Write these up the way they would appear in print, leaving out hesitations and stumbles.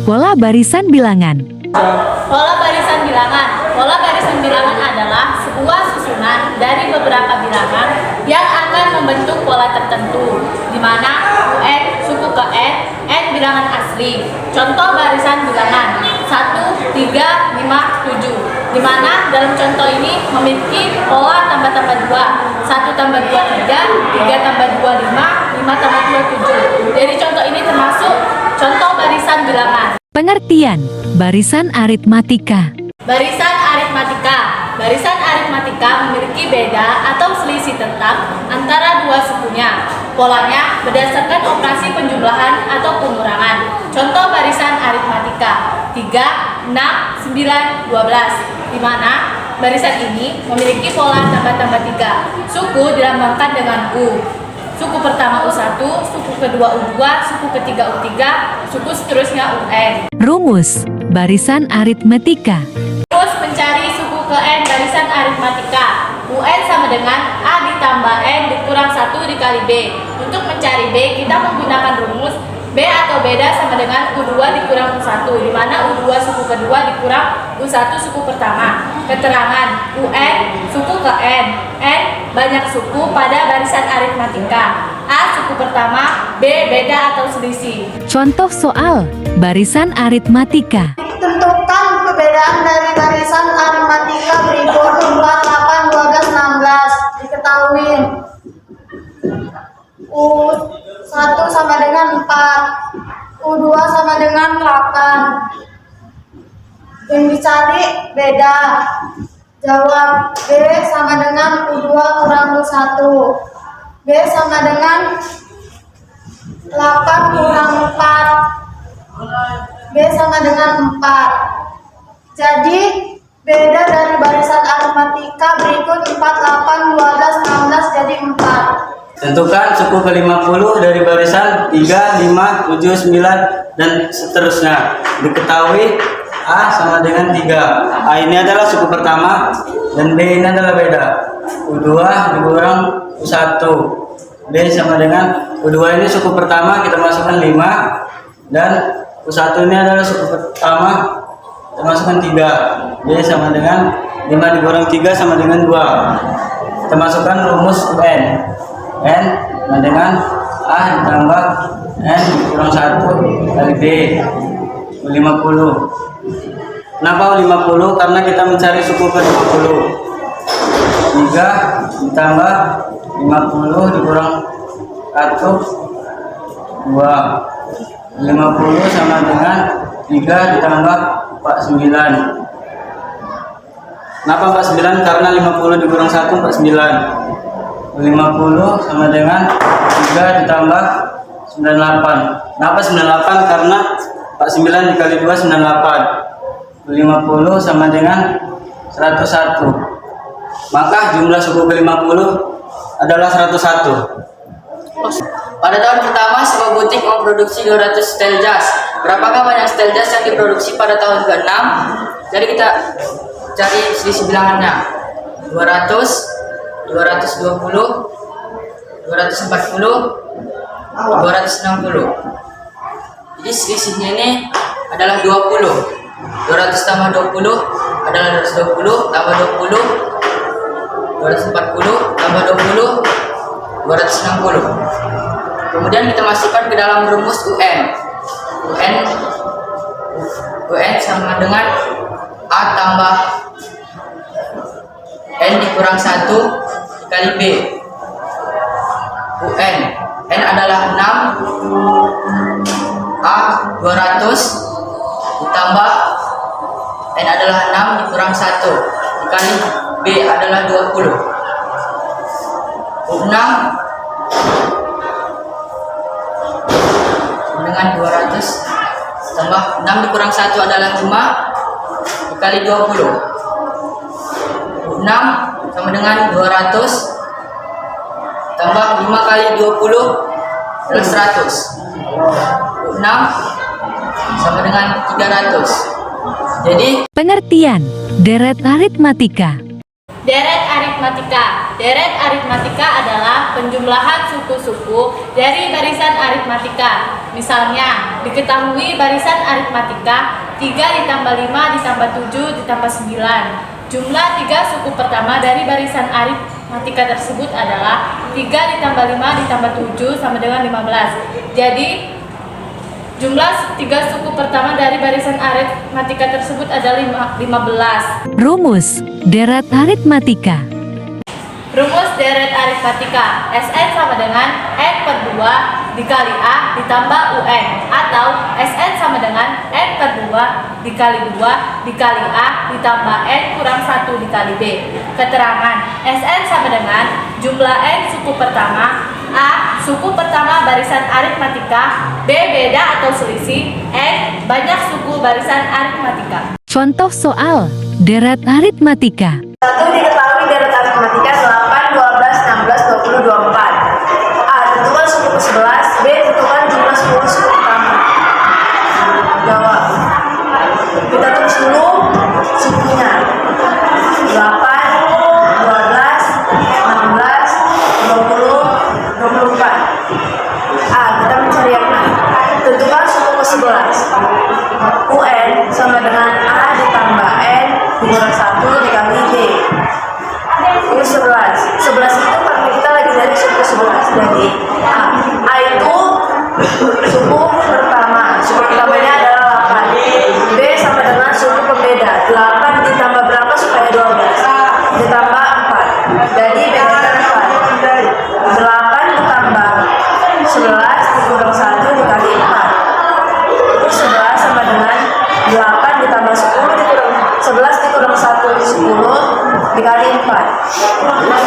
Pola barisan bilangan. Pola barisan bilangan. Pola barisan bilangan adalah sebuah susunan dari beberapa bilangan yang akan membentuk pola tertentu, di mana UN suku ke N bilangan asli. Contoh barisan bilangan 1, 3, 5, 7, di mana dalam contoh ini memiliki pola tambah-tambah 2, 1 tambah 2, 3, 3 tambah 2, 5, 5 tambah 2, 7. Dari contoh ini termasuk contoh barisan bilangan. Pengertian barisan aritmatika. Barisan aritmatika. Barisan aritmatika memiliki beda atau selisih tetap antara dua sukunya. Polanya berdasarkan operasi penjumlahan atau pengurangan. Contoh barisan aritmatika 3, 6, 9, 12, di mana barisan ini memiliki pola tambah-tambah 3. Suku dilambangkan dengan U. Suku pertama U1, suku kedua U2, suku ketiga U3, suku seterusnya UN. Rumus barisan aritmatika. Terus mencari suku ke N barisan aritmatika. UN sama dengan A ditambah N dikurang 1 dikali B. Untuk mencari B, kita menggunakan rumus B atau beda sama dengan U2 dikurang U1, di mana U2 suku kedua dikurang U1 suku pertama. Keterangan UN suku ke N banyak suku pada barisan aritmatika. A suku pertama, B beda atau selisih. Contoh soal barisan aritmatika. Tentukan perbedaan dari barisan aritmatika berikut 4, 8, 12, 16. Diketahui U1 sama dengan 4, U2 sama dengan 8. Yang dicari beda. Jawab B sama dengan U2 kurang U1. B sama dengan 8 kurang 4. B sama dengan 4. Jadi beda dari barisan aritmatika berikut 4, 8, 12, 16 jadi 4. Tentukan suku ke-50 dari barisan 3, 5, 7, 9, dan seterusnya. Diketahui A sama dengan 3. A ini adalah suku pertama dan B ini adalah beda. U2 dikurang U1. B sama dengan U2 ini suku pertama, kita masukkan 5, dan U1 ini adalah suku pertama, kita masukkan 3. B sama dengan 5 dikurang 3 sama dengan 2. Kita masukkan rumus UN. N sama dengan A ditambah N dikurang 1 kali B. 50. Kenapa 50? Karena kita mencari suku ke-50. 3 ditambah 50 dikurang 1, 2. 50 sama dengan 3 ditambah 49. Kenapa 49? Karena 50 dikurang 1, 49. 50 sama dengan 3 ditambah 98. Kenapa 98? Karena 49 dikali 2, 98. 50 sama dengan 101. Maka jumlah suku ke-50 adalah 101. Pada tahun pertama, sebuah butik memproduksi 200 setel jas. Berapakah banyak setel jas yang diproduksi pada tahun ke-6? Jadi kita cari selisih bilangannya. 200, 220, 240, 260. Jadi selisihnya ini adalah 20. 200 tambah 20 adalah 220, tambah 20, 240, tambah 20, 260. Kemudian kita masukkan ke dalam rumus UN. UN sama dengan A tambah N dikurang 1 dikali B. N adalah 6, A 200 ditambah N adalah 6 dikurang 1 dikali B adalah 20. 6 dengan 200 tambah 6 dikurang 1 adalah 5 dikali 20. 6 sama dengan 200 tambah 5 kali 20 adalah 100. 6 sama dengan 300. Jadi pengertian deret aritmatika. Deret aritmatika aritmatika. Deret aritmatika adalah penjumlahan suku-suku dari barisan aritmatika. Misalnya, diketahui barisan aritmatika 3 ditambah 5 ditambah 7 ditambah 9. Jumlah 3 suku pertama dari barisan aritmatika tersebut adalah 3 ditambah 5 ditambah 7 sama dengan 15. Jadi, jumlah 3 suku pertama dari barisan aritmatika tersebut adalah 15. Rumus deret aritmatika. Rumus deret aritmatika. Sn sama dengan N per 2 dikali A ditambah UN. Atau Sn sama dengan N per 2 dikali 2 dikali A ditambah N kurang 1 dikali B. Keterangan Sn sama dengan jumlah N suku pertama, A suku pertama barisan aritmatika, B beda atau selisih, N banyak suku barisan aritmatika. Contoh soal deret aritmatika. 1 diketahui deret aritmatika 8, 12, 16, 20, 24. A. Tentukan suku ke-11. B. Tentukan jumlah 10 suku pertama. Jawab. Kita tulis dulu sukunya. 8, 12, 16, 20, 24. A. Kita mencari yang A. Tentukan suku ke-11. UN sama dengan A ditambah N dikurang 1 dikali D. Ini 11. 11 itu karena kita lagi dari suku 11. Jadi A itu suku pertama. Suku pertamanya adalah 8. B sama dengan suku pembeda. 8 ditambah berapa supaya 12? Ditambah 4. Jadi bedakan 4. 8 ditambah 11 dikurang 1 dikali 4. 11 sama dengan 8 ditambah 10 dikurang 11 dikurang 1 10 dikali 4.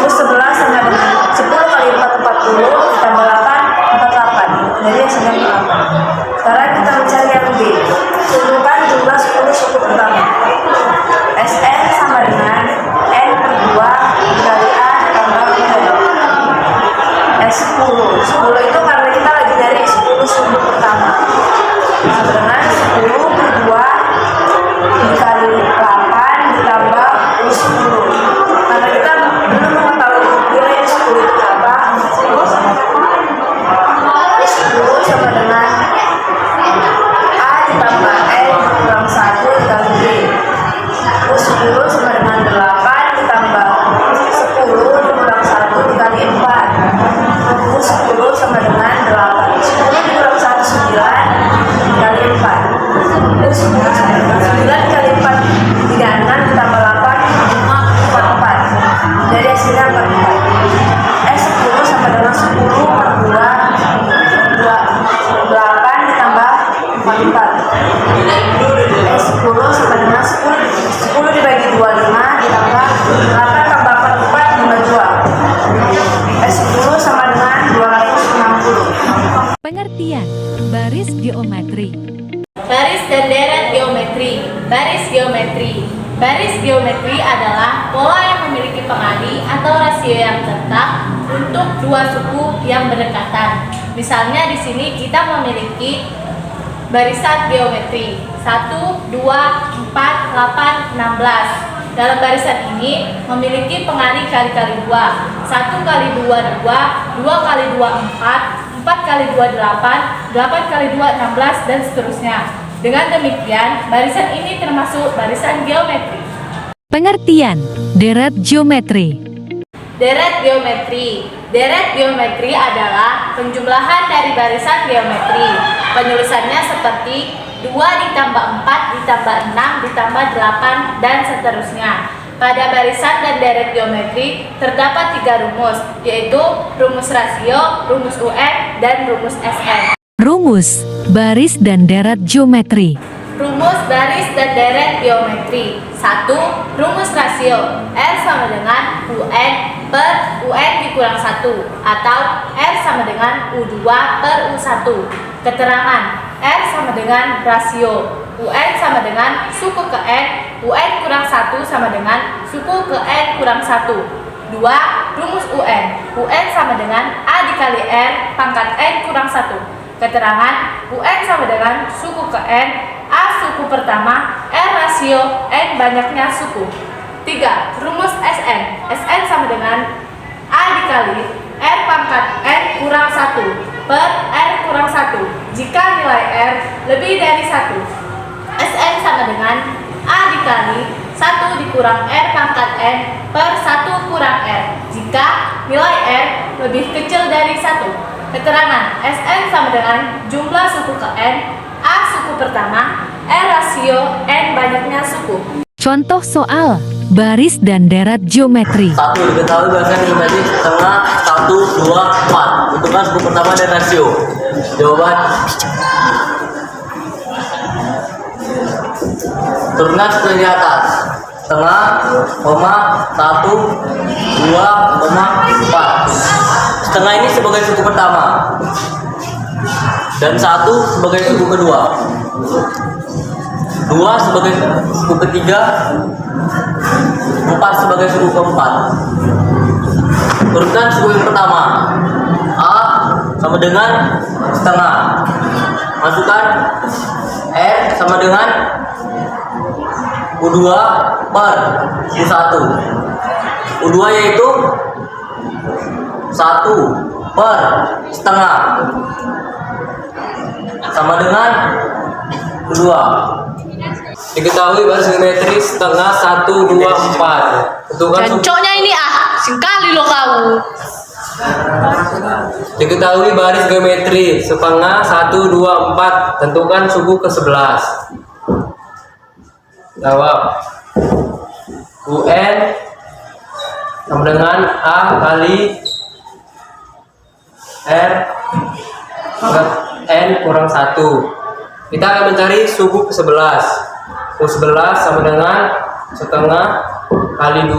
Terus 11 sama dengan 10 kali 4 40 ditambah 8 48. Jadi hasilnya 8. Sekarang kita mencari yang B. Tentukan jumlah 10 suku pertama. Sn sama dengan N per 2 dikali A ditambah N. S10. 10 itu karena kita lagi dari 10 suku pertama. Sama dengan 10 per 2 dikali 8 ditambah 10. Karena kita belum mengetahui nilai 10 itu apa, 10 sama dengan A ditambah N kurang 1 dikali B. 10 sama dengan 8 ditambah 10 dikurang 1 dikali 4. 10 sama dengan 8. 10 dikurang 1 9 dikali 4. 10 sama dengan 9 dikali 4 36 ditambah 8 44. Jadi hasilnya 44. S10 sama dengan 10 per 2 8 ditambah 44. S10 sama dengan 10 dibagi 25 ditambah 8 tambah 44 52. S10 sama dengan 260. Pengertian baris geometri. Baris dan deret geometri. Baris geometri. Baris geometri adalah pola yang memiliki pengali atau rasio yang tetap untuk dua suku yang berdekatan. Misalnya di sini kita memiliki barisan geometri 1, 2, 4, 8, 16. Dalam barisan ini memiliki pengali kali-kali 2. 1 kali 2 2, 2 kali 2 4, 4 kali 2 8, 8 kali 2 16 dan seterusnya. Dengan demikian, barisan ini termasuk barisan geometri. Pengertian deret geometri. Deret geometri. Deret geometri adalah penjumlahan dari barisan geometri. Penulisannya seperti 2 ditambah 4 ditambah 6 ditambah 8 dan seterusnya. Pada barisan dan deret geometri terdapat 3 rumus, yaitu rumus rasio, rumus UN, dan rumus SN. Rumus baris dan deret geometri. Rumus baris dan deret geometri. 1. Rumus rasio. R sama dengan UN per UN dikurang 1 atau R sama dengan U2 per U1. Keterangan R sama dengan rasio. UN sama dengan suku ke N. UN kurang 1 sama dengan suku ke N kurang 1. 2. Rumus UN. UN sama dengan A dikali R pangkat N kurang 1. Keterangan UN sama dengan suku ke N, A suku pertama, R rasio, N banyaknya suku. 3. 3. Rumus Sn. Sn sama dengan A dikali R pangkat N kurang 1 per R kurang 1 jika nilai R lebih dari 1. Sn sama dengan A dikali 1 dikurang R pangkat N per 1 kurang R jika nilai R lebih kecil dari 1. Keterangan Sn sama dengan jumlah suku ke N, A suku pertama, R rasio N banyaknya suku. Contoh soal baris dan deret geometri. 1. Diketahui bahasanya geometri setengah 1, 2, 4. Tentukan suku pertama dan rasio. Jawaban turunkan seperti di atas. Setengah, 1, 2, 4. Setengah ini sebagai suku pertama dan 1 sebagai suku kedua, 2 sebagai suku ketiga, 4 sebagai suku keempat. Turunkan suku yang pertama. A sama dengan setengah. Masukkan R sama dengan U2 per U1. U2 yaitu 1 per setengah sama dengan U2. Diketahui baris geometri setengah 1, 2, 4. Tentukan Jancoknya ini singkali lo kau. Diketahui baris geometri setengah 1, 2, 4. Tentukan suku ke-11. Jawab. UN sama dengan A kali R pangkat N kurang 1. Kita akan mencari suku ke-11. U11 sama dengan setengah kali 2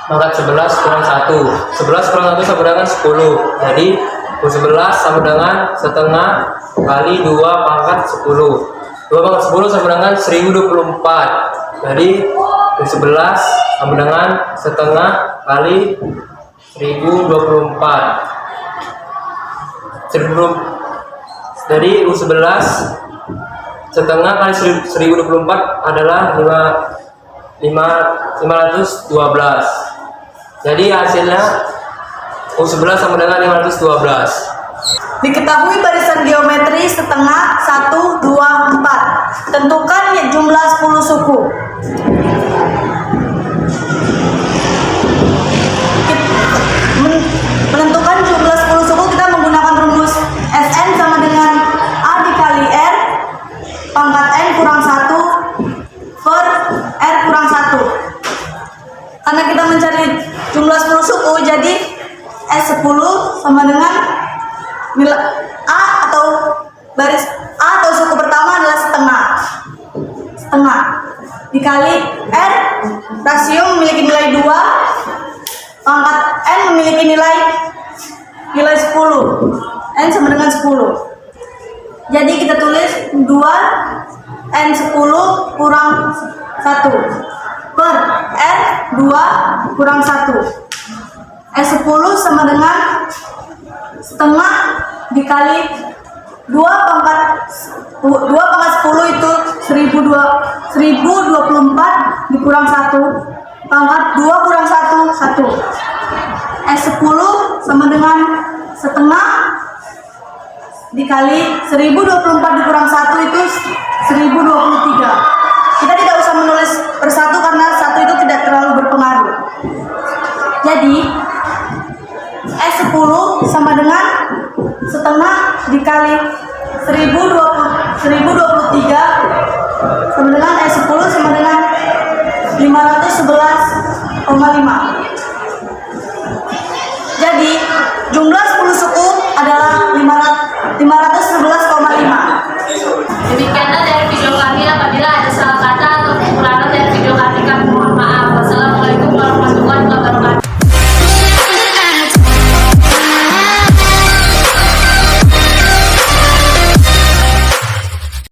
pangkat 11 kurang 1. 11 kurang 1 sama dengan 10. Jadi U11 sama dengan setengah kali 2 pangkat 10. 2 pangkat 10 sama dengan 1024. Jadi U11 sama dengan setengah kali 1024. Jadi U11 setengah kali 1024 adalah 512. Jadi hasilnya U11 sama dengan 512. Diketahui barisan geometri setengah 1, 2, 4. Tentukan jumlah 10 suku. Menentukan jumlah 10 suku kita menggunakan rumus Sn sama dengan A dikali R pangkat N kurang 1 per R kurang 1. Karena kita mencari jumlah 10 suku, jadi S10 sama dengan nilai A atau baris A atau suku pertama adalah setengah dikali R rasio memiliki nilai 2 pangkat N memiliki nilai 10. N sama dengan 10. Jadi kita tulis 2 N 10 kurang 1 per R 2 kurang 1. S 10 sama dengan setengah dikali 2 pangkat 10 itu 1024 dikurang 1 pangkat 2 kurang 1 S10 sama dengan setengah dikali 1024 dikurang 1